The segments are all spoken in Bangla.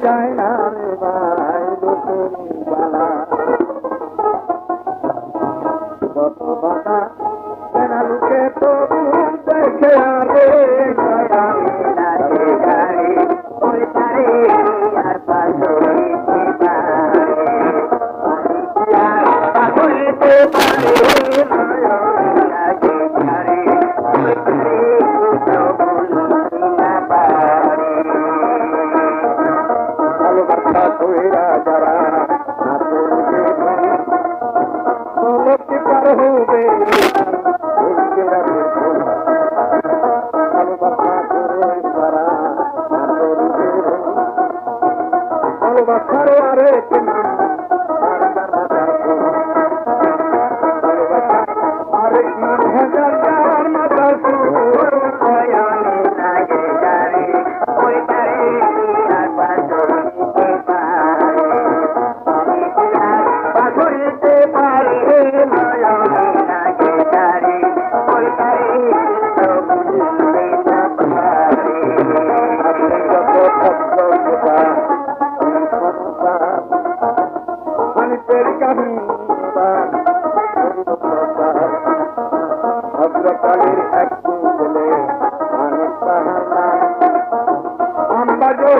যায় না রে ভাই দুপুরি বালা কত বাধা সেনা লুকে তো দেখে আরে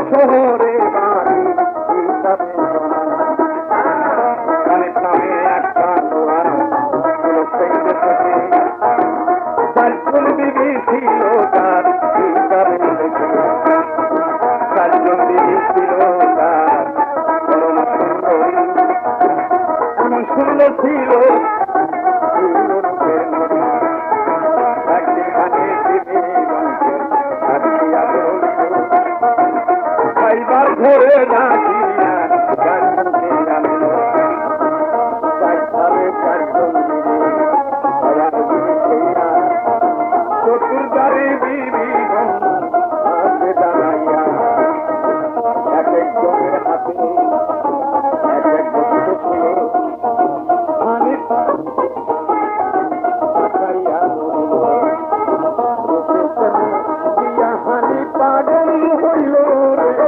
শহরে বাড়ি চারজন বিবি ছিল তার চারজন বিবি ছিল তার এমন সুন্দর ছিল একদিন খাইবার ধরে ডাকিয়া চারজনকে জানল চতুর্দারে বিবি হাতে দাঁড়াইয়া এক একজনের হাতে এক এক বস্তু ছিল হানি পাগল হইল রে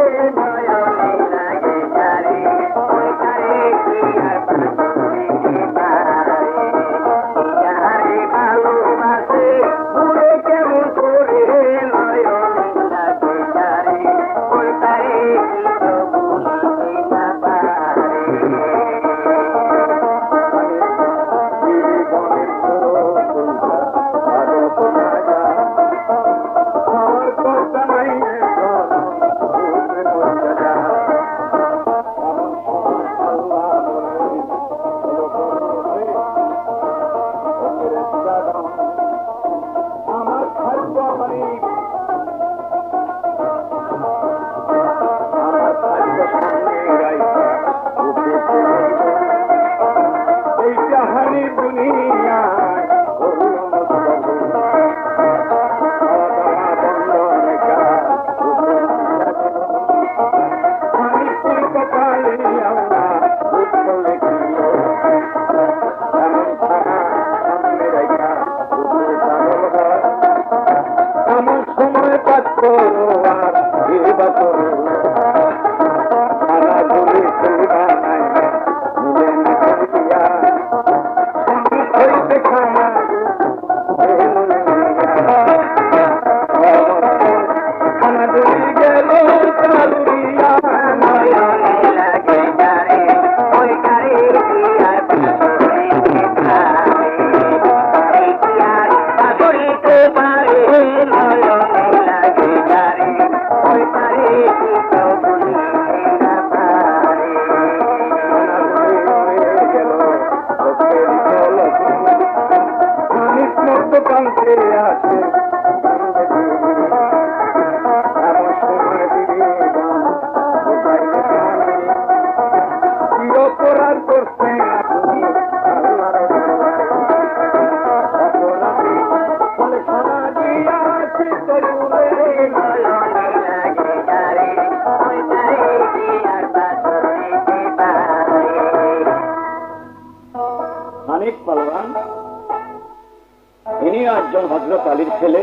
একজন হযরত আলীর ছেলে,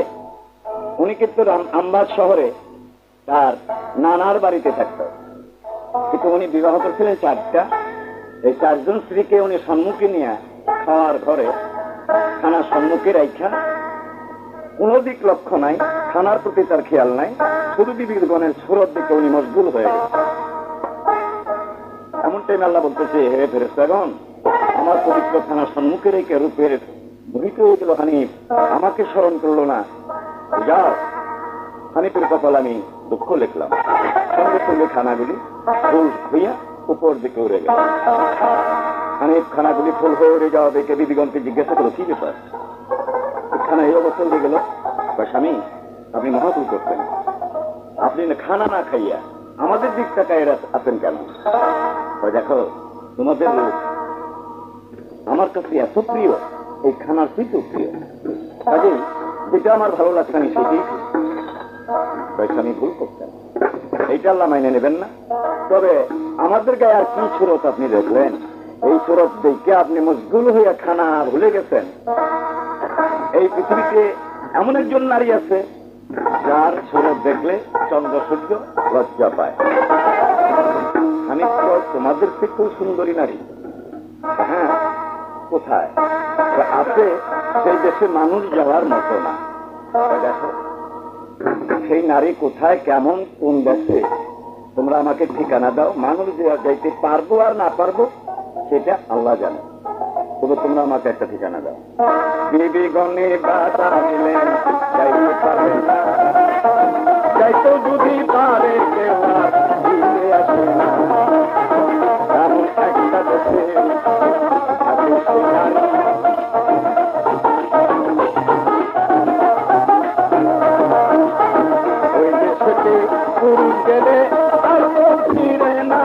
উনি কিন্তু আমবাদ শহরে তার নানার বাড়িতে থাকত। উনি বিবাহ করছিলেন 4টা। এই 4 জন স্ত্রীকে উনি সম্মুখে নিয়ে খাওয়ার ঘরে খানার সম্মুখে রাইখা কোন দিক লক্ষ্য নাই, খানার প্রতি তার খেয়াল নাই, শুধু বিবিগণের সুরত দিকে উনি মশগুল হয়ে গেছে। এমন টাইম আল্লাহ বলতেছে, হে ফেরেশতাগণ, আমার পবিত্র খানার সম্মুখে রেখে রূপের মোহিত হয়ে গেল হানিফ, আমাকে স্মরণ করলো না। যাও, হানিফের কপাল আমি দুঃখ লিখলাম। সঙ্গে সঙ্গে খানাগুলি ফুল হইয়া উপর দিকে উড়ে গেল। হানিফ খানাগুলি ফুল হয়ে উড়ে যাওয়া দেখে বিবিগণকে জিজ্ঞাসা করলো, কি ব্যাপার, খানা এই অবস্থা উড়ে গেল? স্বামী, আপনি মহাপুর করতেন, আপনি খানা না খাইয়া আমাদের দিক টাকায় আছেন কেন? দেখো, তোমাদের আমার কাছে এত প্রিয়, এই খানার চেয়েও প্রিয়, কাজেই যেটা আমার ভালো লাগছে আমি সেটাই আমি ভুল করতেন। এইটা আল্লাহ মাইনে নেবেন না। তবে আমাদের গায়ে আর কি সুরত আপনি দেখলেন? এই সুরত দেখে আপনি মশগুল হইয়া খানা ভুলে গেছেন। এই পৃথিবীতে এমন একজন নারী আছে যার সুরত দেখলে চন্দ্র সূর্য লজ্জা পায়। আমি তো তোমাদের থেকেও সুন্দরী নারী। হ্যাঁ, কোথায় আছে? সেই দেশে মানুষ যাওয়ার মতো না। দেখো সেই নারী কোথায়, কেমন, কোন দেশে, তোমরা আমাকে ঠিকানা দাও। মানুষ যাইতে পারবো আর না পারবো সেটা আল্লাহ জানে, তবে তোমরা আমাকে একটা ঠিকানা দাও। বিবিগণে বাধা দিলেন, যাইতে পারে না, যাইতো যদি পারে কেউ আর ফিরে আসে না। এমন একটা দেশে থাকে সে নারী, ওই দেশেতে পুরুষ গেলে আর ফিরে না।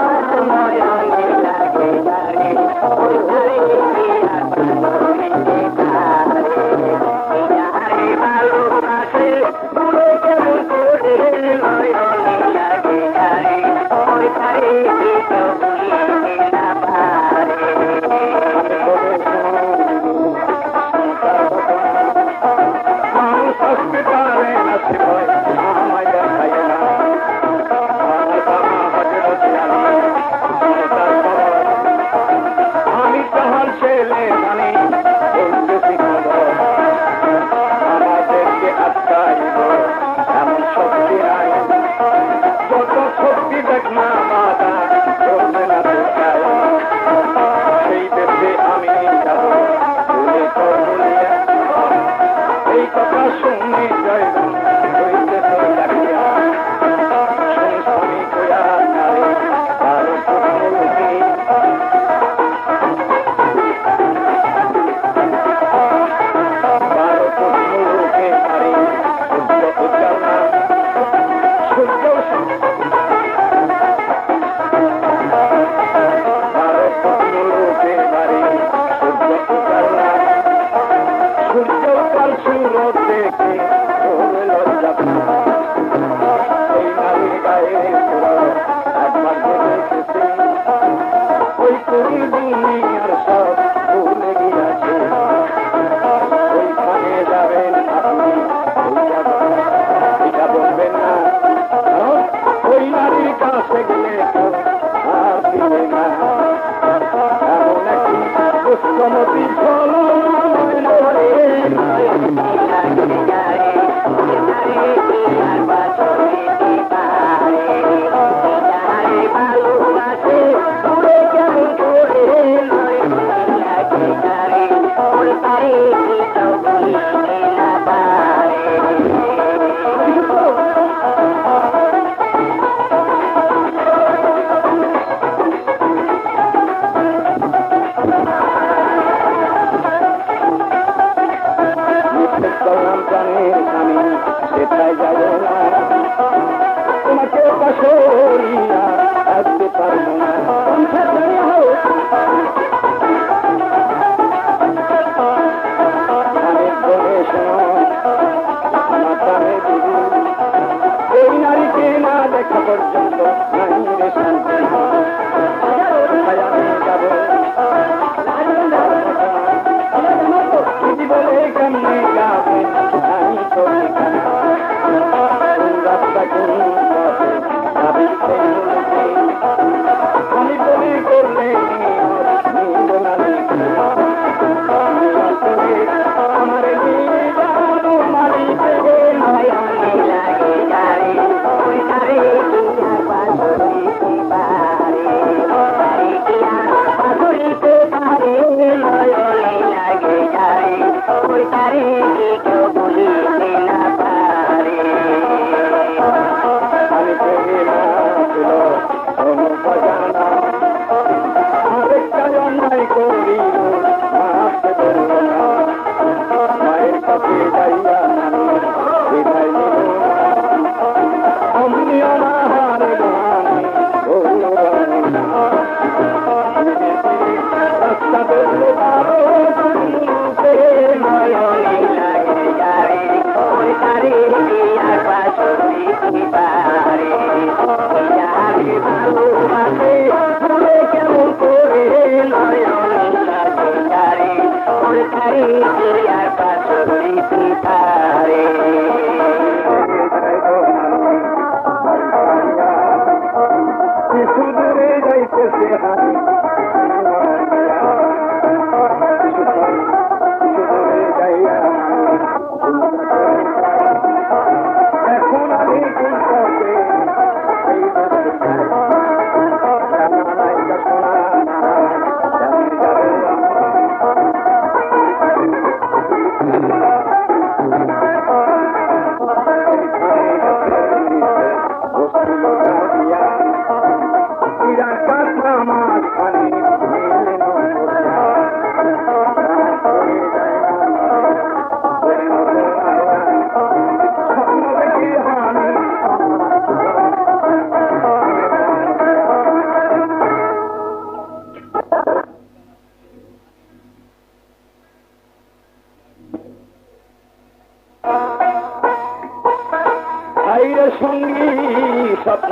স্বপ্ন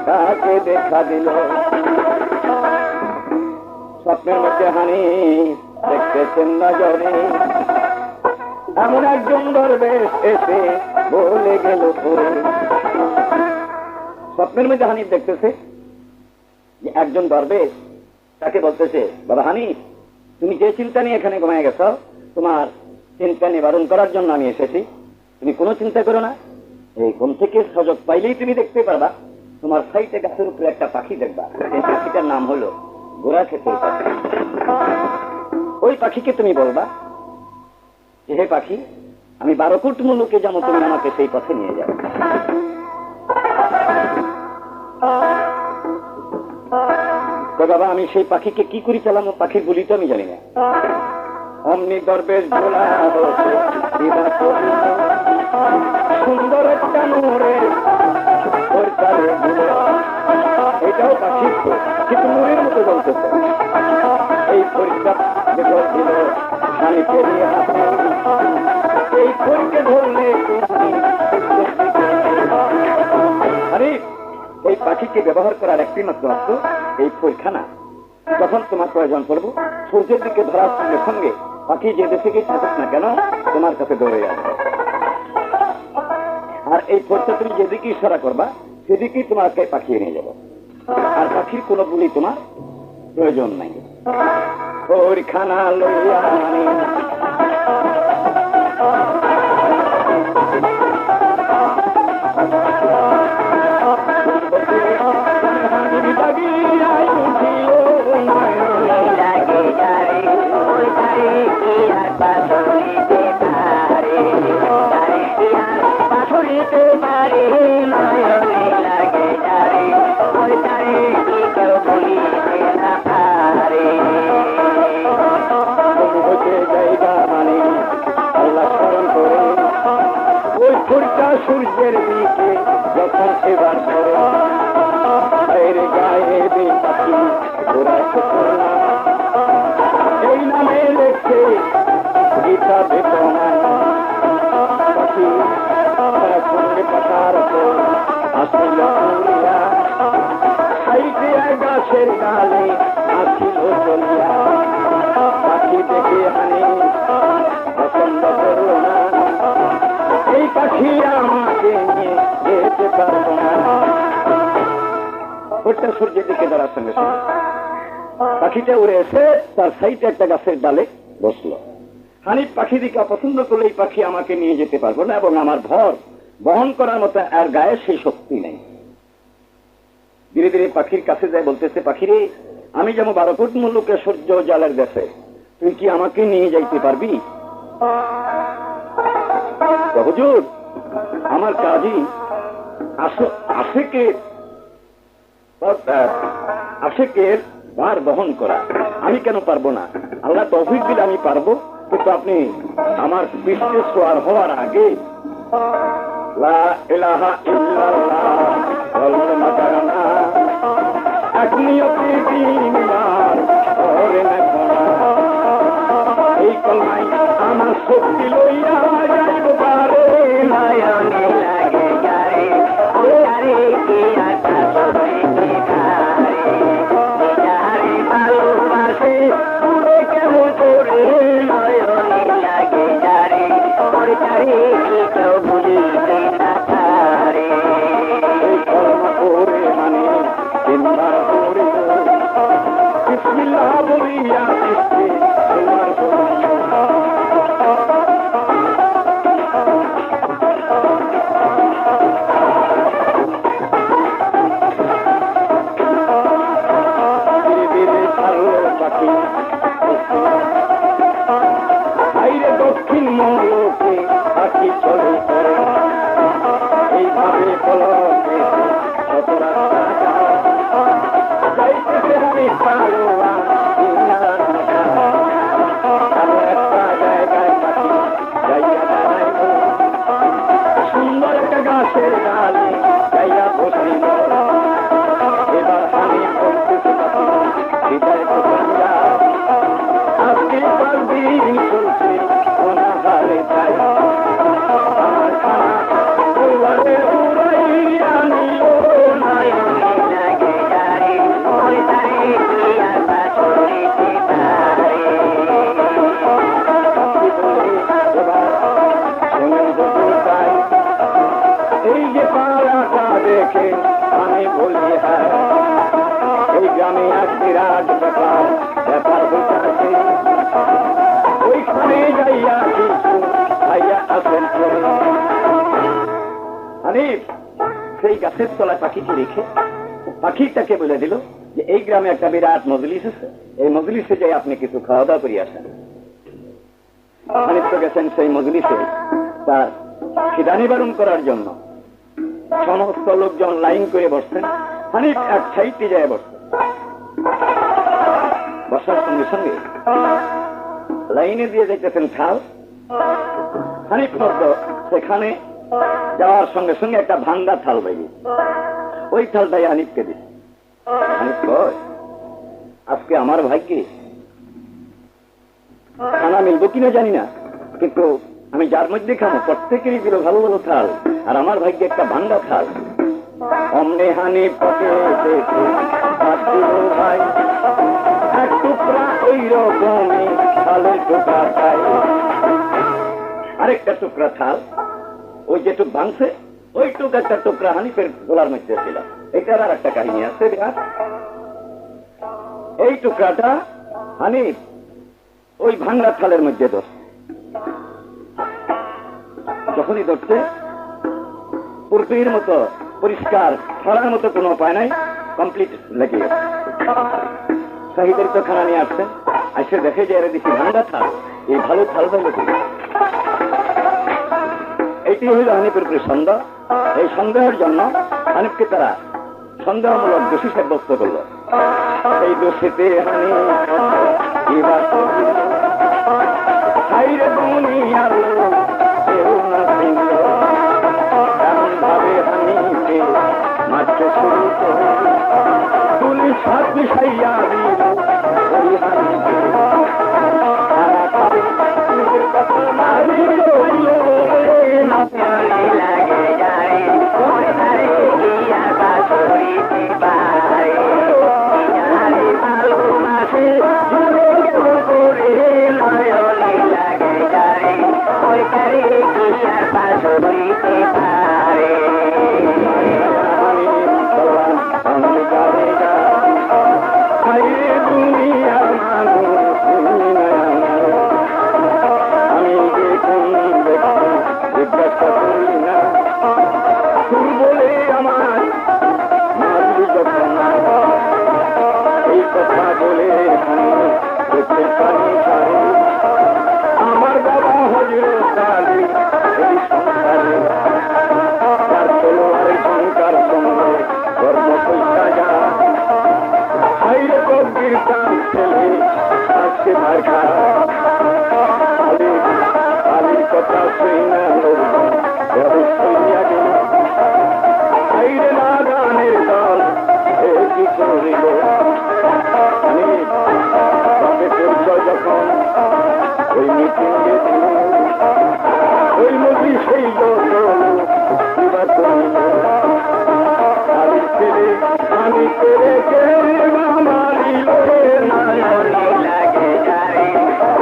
তাকে দেখা দিল। স্বপ্নের মধ্যে হানি দেখতেছেন নজরে এমন একজন দরবেশ এসে বলে গেল পরে। স্বপ্নের মধ্যে হানিফ দেখতেছে যে একজন দরবেশ তাকে বলতেছে, বাবা হানিফ, তুমি যে চিন্তা নিয়ে এখানে ঘুমিয়ে গেছ, তোমার চিন্তা নিবারণ করার জন্য আমি এসেছি। তুমি কোনো চিন্তা করো না, এই ঘুম থেকে সুযোগ পাইলেই তুমি দেখতে পারবা তোমার সাইটে গাছের উপরে একটা পাখি দেখবা। এই পাখিটার নাম হলো গোড়া ক্ষেতের পাখি। ওই পাখিকে তুমি বলবা যে হে পাখি, আমি 12 কোটি মুলুকে যাবো, তুমি আমাকে সেই পথে নিয়ে যাও। তো বাবা আমি সেই পাখিকে কি করি চালাম, পাখির বলি তো আমি জানি না। অমনি দরবেশ ভোলা সুন্দর একটা নূরের এটাও পাখি কিন্তু নূরের মতো বলতেছে। এই পরীক্ষা দিল এই পরীক্ষা ধরলে আরে এই পাখিকে ব্যবহার করার একটি মাত্র অস্ত্র এই পরীক্ষা না। যখন তোমার প্রয়োজন পড়বো সূর্যের দিকে ধরার সঙ্গে সঙ্গে পাখি যে দেশে গিয়ে থাকুক না কেন তোমার কাছে দৌড়ে আসবে। আর এই পরীক্ষা তুমি যেদিকে ইশারা করবা সেদিকেই তোমাকে পাখিয়ে নিয়ে যাবো। আর পাখির কোনো বলি তোমার প্রয়োজন নাই। পরীক্ষানা লইয়া সূর্যের দিকে যখন এবার গায়ে পাখি এই নামে লেখে গীতা বেতনা পাখি সঙ্গে পাতার আসিল সাইটে গাছের ডালে আসিল চলিয়া। পাখি দেখে হানি পছন্দ করল না, এই পাখি আমাকে নিয়ে যেতে পারবো না। ওটা সূর্যের দিকে ধরার সঙ্গে সঙ্গে পাখিটা উড়ে এসে তার সাইডে একটা গাছের ডালে বসলো। হানিফ পাখি দিকে পছন্দ করলে এই পাখি আমাকে নিয়ে যেতে পারবো না এবং আমার ভর বহন করার মতো আর গায়ে সেই শক্তি নেই। ধীরে ধীরে পাখির কাছে যায়, বলতেছে পাখিরে, আমি যেমন 12 কোটি মুলুকে সূর্য জালের দেশে, তুই কি আমাকে নিয়ে যাইতে পারবি? হুজুর আমার কাজই আশেকের ভার বহন করা, আমি কেন পারবো না? আল্লাহ তৌফিক দিলে আমি পারবো, কিন্তু আপনি আমার পৃষ্ঠে সোয়ার হওয়ার আগে লা ইলাহা ইল্লাল্লাহ এক নিয়তে 3 বার করে না এই কলমাই আমার শক্তি লইয়া যাইতে পারে। নয়নে লাগে গারে ওরে কি আটা সবে খারে যারে ভালোবাসে পুরে কেমন করে। নয়নে লাগে গারে ওরে গারে কি কেউ ভুলিতে না পারে। এই কলমা করে মানে 3 বার করে বিসমিল্লাহ বলিয়া দক্ষিণ মৌলকে পাখি চলে করে এইভাবে পলকে যাইতেছে আমি পারোয়া আমি বলি হ্যাঁ, এই গ্রামে এক বিরাট ব্যাপার ব্যাপার হইতাছে, ওইখানে যাইয়া কিছু ভাইয়া আসেন। হানিফ সেই গাছের তলায় পাখিকে রেখে পাখিটাকে বলে দিল যে এই গ্রামে একটা বিরাট মজলিস আছে, এই মজলিসে যাই আপনি কিছু খাওয়া দাওয়া করে আসেন। হানিফ তো গেছেন সেই মজলিসে তার খিদা নিবারণ করার জন্য। সমস্ত লোকজন লাইন করে বসছেন, হানিফ এক সাইডে যায় বসছেন। বসার সঙ্গে সঙ্গে লাইনে দিয়ে যাইতেছেন থাল। হানিফ মতো সেখানে যাওয়ার সঙ্গে সঙ্গে একটা ভাঙ্গা থাল বাইরে, ওই থালটাই হানিফকে দিল। হানিফ কয়, আজকে আমার ভাগ্যে খানা মিলবো কিনা জানি না, কিন্তু আমি যার মধ্যে খাবো প্রত্যেকেরই দিল ভালো ভালো থাল, আর আমার ভাগ্যে একটা ভাঙ্গা থাল। অমনে হানিফ পথে ভাই এক টুকরা ওই রকমই থালের টুকরা খাই, আরেকটা টুকরা থাল ওই যেটুক ভাঙছে ওইটুক একটা টুকরা হানিফের গোলার মধ্যে ছিল। এটার আর একটা কাহিনী আছে। এই টুকরাটা হানিফ ওই ভাঙা থালের মধ্যে ধরছে। যখনই ধরছে পূর্বের মতো পরিষ্কার ছড়ার মতো কোনো উপায় নাই, কমপ্লিট লেগে গেছে। শাহিদের তো খানা নিয়ে আসছেন, আসে দেখে যে এরা দেখি ভাঙ্গা থাল, এই ভালো থাল ভালো। এইটি হইল হানিফের উপরে সন্দেহ। এই সন্দেহের জন্য হানিফকে তারা সন্দেহমূলক দোষী সাব্যস্ত করল। এই দোষীতে হানিফ এমন ভাবে হানিফকে মারতে শুরু করে পুলিশ হাত মিশাইয়া দিল ওই হানিফকে। আমার বাবা হযরত আলী এই সংসারে তার তলোয়ার সংসার সঙ্গে গর্ব কইরা যা হাইরে কবির কাম ছেলে আজকে মার খা। আলীর কথা শুনে লোকজন হইয়া গেল। হাইরে না গানের দল এ কি করিল। যখন ওই মিটিং ওই মুভি সেই আমি ছেলে আমি করে মারিল লাগে যায়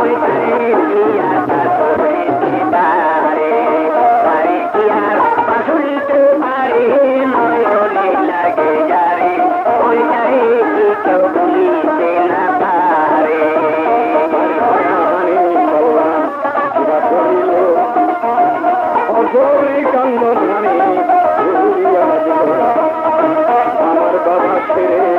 ওই পাশুরিতে পারে নয়নে লাগে যারে ওই কেউ বলিতে না পারে। আমার বাবা ছেড়ে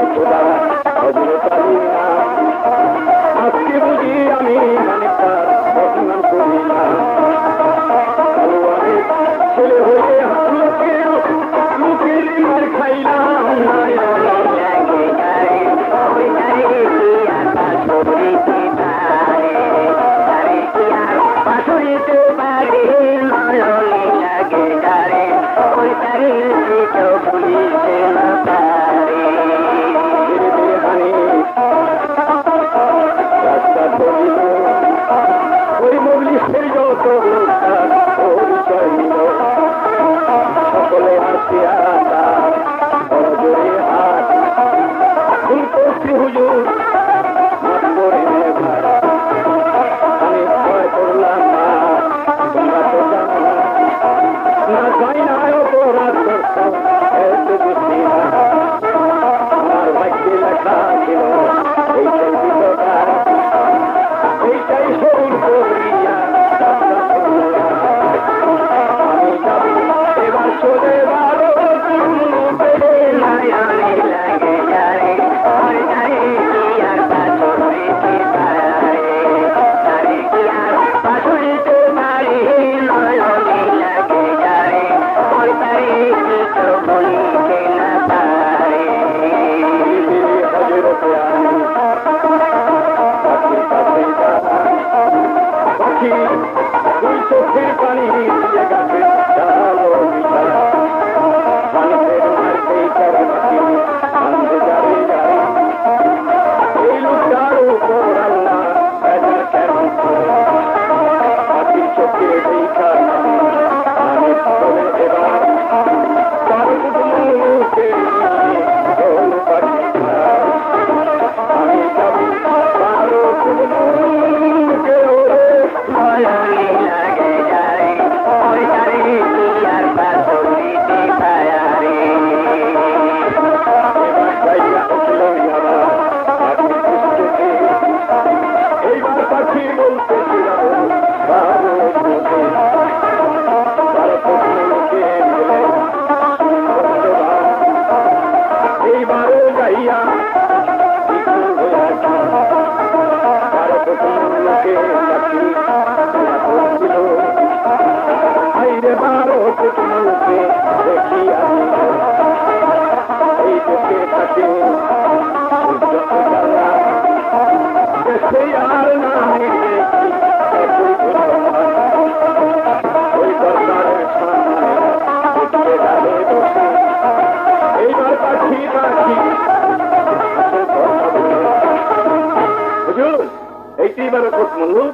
জলকট মুলুক,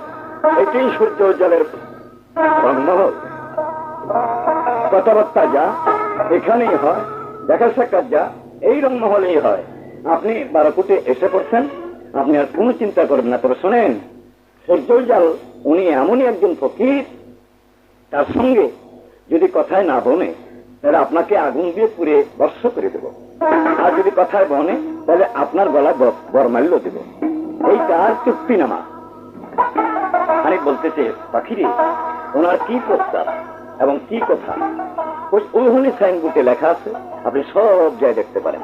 এটাই সূর্য উজ্জ্বলের রংমহল। কথাবার্তা যা এখানেই হয়, দেখা সাক্ষাৎ যা এই রংমহলেই হয়। আপনি বারাকুটে এসে পড়ছেন, আপনি আর কোনো চিন্তা করেন না। তবে শোনেন, সূর্য উজ্জ্বল উনি এমনই একজন ফকির, তার সঙ্গে যদি কথায় না বনে তাহলে আপনাকে আগুন দিয়ে পুড়ে বর্ষ করে দেব, আর যদি কথায় বনে তাহলে আপনার গলায় বরমাল্য দেব। এই তার চুক্তিনামা। আমি বলতেছে পাখিরে ওনার কি প্রস্তাব এবং কি কথা ওইখানে সাইনবোর্ডে লেখা আছে, আপনি সব জায়গায় দেখতে পারেন।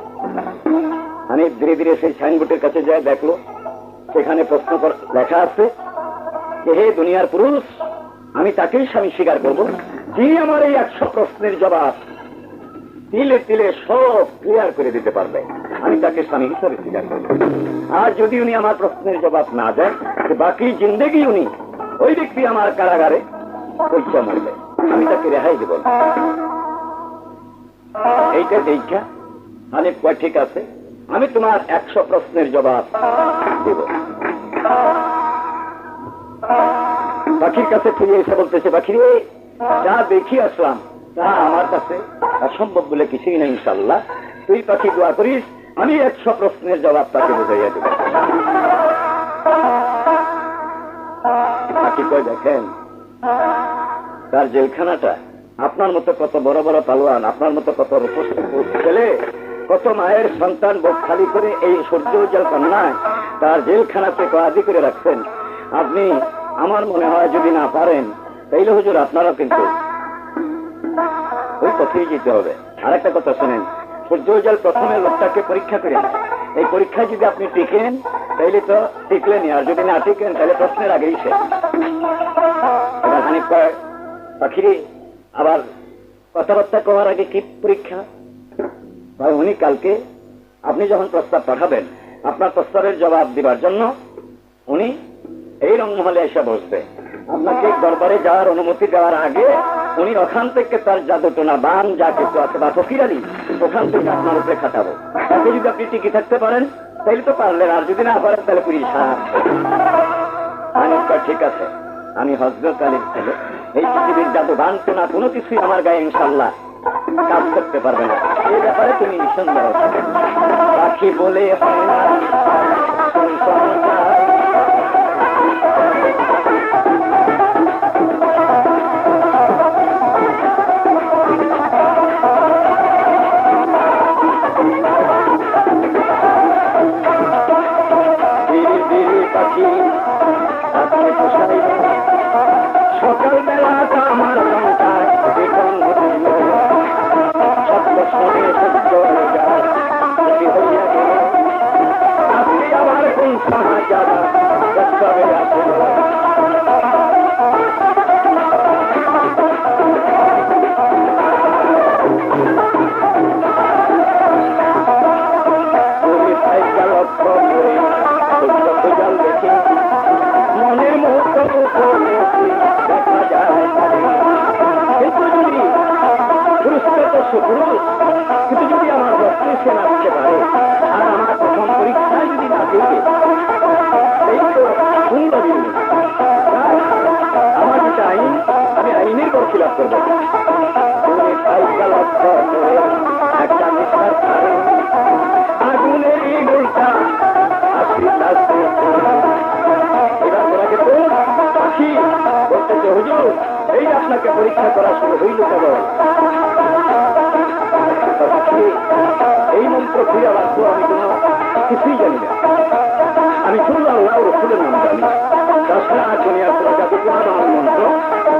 আমি ধীরে ধীরে সেই সাইনবোর্ডের কাছে যাই, দেখলো সেখানে প্রশ্ন লেখা আছে যে হে দুনিয়ার পুরুষ, আমি তাকেই স্বামী স্বীকার করবো যিনি আমার এই 100 প্রশ্নের জবাব তিলে তিলে সব ক্লিয়ার করে দিতে পারবে। আমি তাকে স্বামী হিসাবে স্বীকার করবো। আর যদি উনি আমার প্রশ্নের জবাব না দেন, বাকি জিন্দেগি উনি ওই ব্যক্তি আমার কারাগারে পরীক্ষা মরবে, আমি তাকে রেহাই দেব না। এইটা দেখা আমি কয় ঠিক আছে, আমি তোমার 100 প্রশ্নের জবাব দেব। পাখির কাছে ফিরে এসে বলতেছে, পাখিরে যা দেখি আসলাম তা আমার কাছে অসম্ভব বলে কিছুই নেই। ইনশাল্লাহ তুই পাখি দোয়া করিস, আমি 100 প্রশ্নের জবাব তাকে বুঝাইয়া দেব। পাখি কয় দেখেন, তার জেলখানাটা আপনার মতো কত বড় বড় পালোয়ান, আপনার মতো কত ছেলে, কত মায়ের সন্তান বুক খালি করে এই সূর্য উজ্জ্বল কন্যায় তার জেলখানাতে কয়েদি করে রাখছেন। আপনি আমার মনে হয় যদি না পারেন তাইলে হুজুর আপনারা কিন্তু ওই পথেই যেতে হবে। আর একটা কথা শোনেন, সূর্য উজ্জ্বল প্রথমে লোকটাকে পরীক্ষা করেন, এই পরীক্ষায় যদি আপনি টিকেন তাইলে তো টিকলেনি, আর যদি না টিকেন তাহলে প্রশ্নের আগেই শেষ। এবার হানিফ কয়, পাখিরে আবার কথাবার্তা কওয়ার আগে কি পরীক্ষা? ভাই উনি কালকে আপনি যখন প্রস্তাব পাঠাবেন, আপনার প্রস্তাবের জবাব দিবার জন্য উনি এই রংমহলে এসে বসবে। আপনাকে দরবারে যাওয়ার অনুমতি দেওয়ার আগে উনি ওখান থেকে তার জাদুটোনা বান যা কিছু আছে বা ফকিরানি ওখান থেকে আপনার উপরে খাটাবো। তাকে যদি আপনি টিকে থাকতে পারেন তাইলে তো পারলেন, আর যদি না পারেন তাহলে পুলিশ ঠিক আছে। আমি হযরত আলীর ছেলে, এই পৃথিবীর জাদু বান টোনা কোনো কিছুই আমার গায়ে ইনশাল্লাহ কাজ করতে পারবে না, এই ব্যাপারে তুমি নিঃসন্দেহ। পাখি বলে হয় না সকালবেলাটা আমার সংসার এখন সত্য শোনে সত্য হইয়া গেল, আপনি আমার কোন সাহায্যারা প্রস্তাবে আসেন। মনের মুহূর্ত দেখা যায়, কিন্তু যদি কিন্তু যদি আমার রক্তে সে নাচতে পারে আর আমার প্রথম পরীক্ষায় যদি না দেখে এই তো সুন্দর আমার যেটা আইন, আমি আইনের পর খিলাপ করবো। একটা মিশার আগুনের এই গোলটা এবার তোমাকে তো পাখি বলতেছে, হুজুর এই আপনাকে পরীক্ষা করা শুরু হইল কেবল। এই মন্ত্র ফিরে রাখবো আমি কোনো কিছুই জানি না, আমি শুধু আল্লাহ রসুলের নাম জানি, তাছাড়া দুনিয়ার প্রজাতি আমার মন্ত্র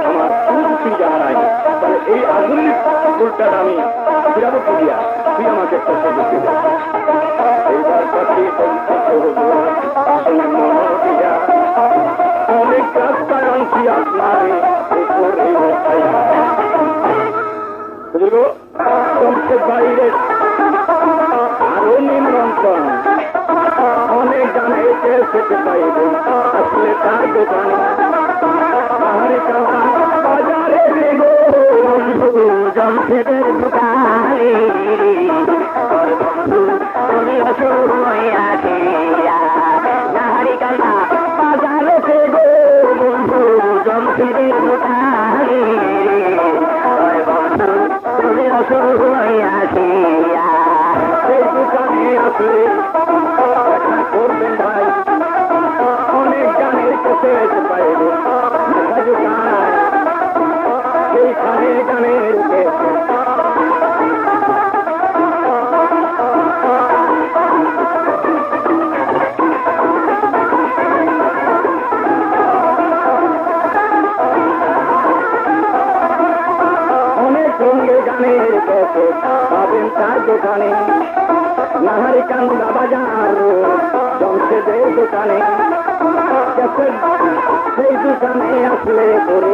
আমার কোনো কিছুই জানা নাই। তাহলে এই আধুনিক উল্টাটা আমি ফিরাবো ফিরিয়া, তুই আমাকে একটা সুযোগ দিবে। এইবার পাখি অনেক রাস্তায় আনছি আপনারে বাইরে আরো নিমন্ত্রণ, অনেক জানে সেতে পাইবে আসলে তার দোকান বাজারে জমশেদের দোকানে বাজারে আসলে দেখা করবেন ভাই, অনেক গানের ক্যাসেট পাইবে সেইখানে গানের ক্যাসেট। অনেক রঙের গানের ক্যাসেট পাবেন তার দোকানে, নাহারি কান্দা বাজার জমশেদের দোকানে। ক্যাসেট সেই দোকানে আসলে পরে